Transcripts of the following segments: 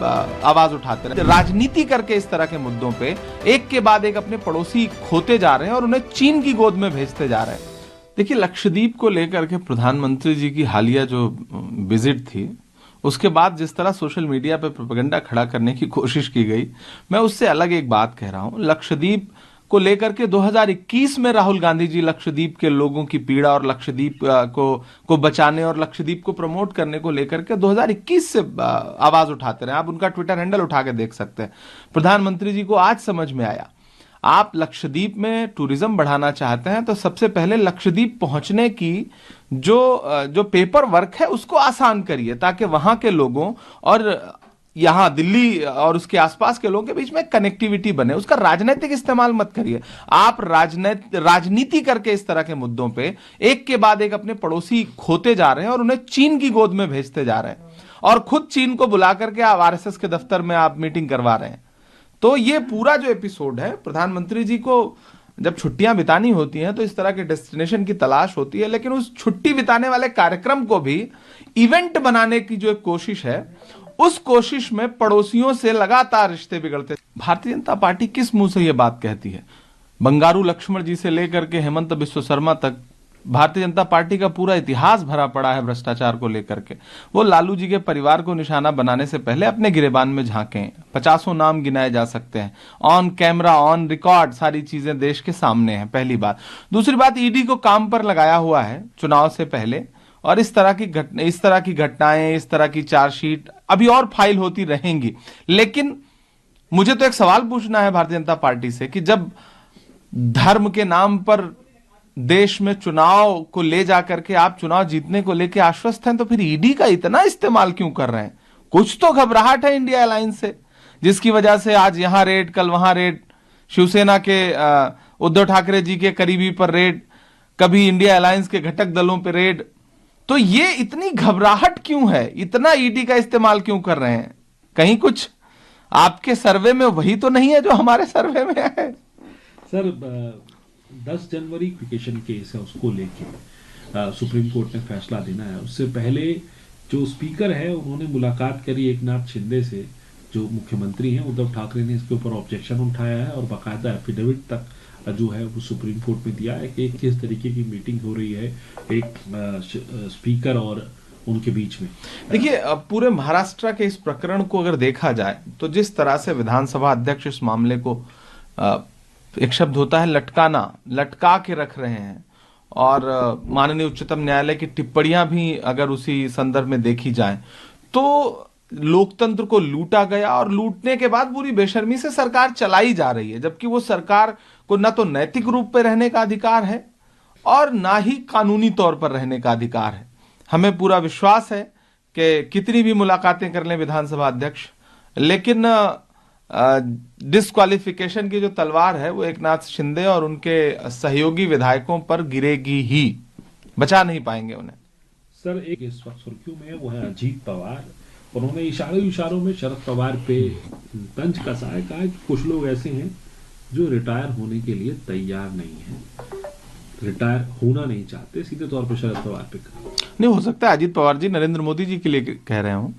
आवाज उठाते रहे। राजनीति करके इस तरह के मुद्दों पे एक के बाद एक अपने पड़ोसी खोते जा रहे हैं और उन्हें चीन की गोद में भेजते जा रहे हैं। देखिए, लक्षद्वीप को लेकर के प्रधानमंत्री जी की हालिया जो विजिट थी, उसके बाद जिस तरह सोशल मीडिया पे प्रोपेगेंडा खड़ा करने की कोशिश की गई, मैं उससे अलग एक बात कह रहा हूं। लक्षद्वीप को लेकर के 2021 में राहुल गांधी जी लक्षद्वीप के लोगों की पीड़ा और लक्षद्वीप को बचाने और लक्षद्वीप को प्रमोट करने को लेकर के 2021 से आवाज उठाते रहे। आप उनका ट्विटर हैंडल उठा के देख सकते हैं। प्रधानमंत्री जी को आज समझ में आया, आप लक्षद्वीप में टूरिज्म बढ़ाना चाहते हैं तो सबसे पहले लक्षद्वीप पहुंचने की जो पेपर वर्क है उसको आसान करिए, ताकि वहां के लोगों और यहां दिल्ली और उसके आसपास के लोगों के बीच में कनेक्टिविटी बने। उसका राजनीतिक इस्तेमाल मत करिए। आप राजनीति करके इस तरह के मुद्दों पे एक के बाद एक अपने पड़ोसी खोते जा रहे हैं और उन्हें चीन की गोद में भेजते जा रहे हैं, और खुद चीन को बुला करके आप आरएसएस के दफ्तर में आप मीटिंग करवा रहे हैं। तो ये पूरा जो एपिसोड है, प्रधानमंत्री जी को जब छुट्टियां बितानी होती हैं तो इस तरह के डेस्टिनेशन की तलाश होती है, लेकिन उस छुट्टी बिताने वाले कार्यक्रम को भी इवेंट बनाने की जो एक कोशिश है, उस कोशिश में पड़ोसियों से लगातार रिश्ते बिगड़ते। भारतीय जनता पार्टी किस मुंह से यह बात कहती है? बंगारू लक्ष्मण जी से लेकर के हेमंत बिस्व शर्मा तक भारतीय जनता पार्टी का पूरा इतिहास भरा पड़ा है भ्रष्टाचार को लेकर के। वो लालू जी के परिवार को निशाना बनाने से पहले अपने गिरेबान में झांके। 50 नाम गिनाए जा सकते हैं, ऑन कैमरा ऑन रिकॉर्ड सारी चीजें देश के सामने हैं। पहली बात। दूसरी बात, ईडी को काम पर लगाया हुआ है चुनाव से पहले, और इस तरह की घटनाएं, इस तरह की चार्जशीट अभी और फाइल होती रहेंगी। लेकिन मुझे तो एक सवाल पूछना है भारतीय जनता पार्टी से कि जब धर्म के नाम पर देश में चुनाव को ले जाकर के आप चुनाव जीतने को लेकर आश्वस्त हैं, तो फिर ईडी का इतना इस्तेमाल क्यों कर रहे हैं? कुछ तो घबराहट है इंडिया अलायंस से, जिसकी वजह से आज यहां रेड, कल वहां रेड, शिवसेना के उद्धव ठाकरे जी के करीबी पर रेड, कभी इंडिया अलायंस के घटक दलों पर रेड। तो ये इतनी घबराहट क्यों है? इतना ईडी का इस्तेमाल क्यों कर रहे हैं? कहीं कुछ आपके सर्वे में वही तो नहीं है जो हमारे सर्वे में है? सर, 10 जनवरी क्रिकेशन केस है, उसको लेके सुप्रीम कोर्ट ने फैसला देना है। उससे पहले जो स्पीकर है उन्होंने मुलाकात करी एकनाथ शिंदे से, जो मुख्यमंत्री हैं। उद्धव ठाकरे ने इसके ऊपर ऑब्जेक्शन उठाया है और बाकायदा एफिडेविट तक जो है वो सुप्रीम कोर्ट में दिया है कि किस तरीके की मीटिंग हो रही है एक स्पीकर और उनके बीच में। देखिए, पूरे महाराष्ट्र के इस प्रकरण को अगर देखा जाए तो जिस तरह से विधानसभा अध्यक्ष इस मामले को एक शब्द होता है लटकाना, लटका के रख रहे हैं, और माननीय उच्चतम न्यायालय की टिप्पणियां भी अगर उसी संदर्भ में देखी जाए तो लोकतंत्र को लूटा गया, और लूटने के बाद पूरी बेशर्मी से सरकार चलाई जा रही है, जबकि वो सरकार को न तो नैतिक रूप पे रहने का अधिकार है और ना ही कानूनी तौर पर रहने का अधिकार है। हमें पूरा विश्वास है कि कितनी भी मुलाकातें कर लें विधानसभा अध्यक्ष, लेकिन डिस्क्वालिफिकेशन की जो तलवार है वो एकनाथ शिंदे और उनके सहयोगी विधायकों पर गिरेगी ही, बचा नहीं पाएंगे उन्हें। सर, एक इस वक्त सुर्खियों में वो है अजीत पवार। उन्होंने इशारों में शरद पवार पे तंज कसा है, कहा कि कुछ लोग ऐसे हैं जो रिटायर होने के लिए तैयार नहीं है, रिटायर होना नहीं चाहते। सीधे तौर पर शरद पवार पे नहीं हो सकता है अजीत पवार जी नरेंद्र मोदी जी के लिए कह रहे हो।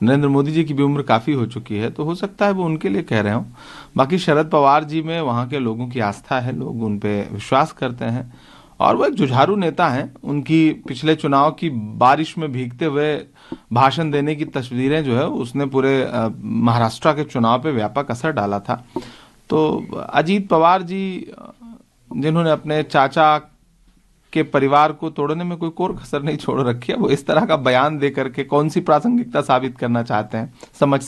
नरेंद्र मोदी जी की भी उम्र काफी हो चुकी है, तो हो सकता है वो उनके लिए कह रहे हो। बाकी शरद पवार जी में वहां के लोगों की आस्था है, लोग उन पे विश्वास करते हैं, और वो एक जुझारू नेता हैं। उनकी पिछले चुनाव की बारिश में भीगते हुए भाषण देने की तस्वीरें जो है उसने पूरे महाराष्ट्र के चुनाव पे व्यापक असर डाला था। तो अजीत पवार जी, जिन्होंने अपने चाचा के परिवार को तोड़ने में कोई कोर कसर नहीं छोड़ रखी है, वो इस तरह का बयान दे करके कौन सी प्रासंगिकता साबित करना चाहते हैं, समझ से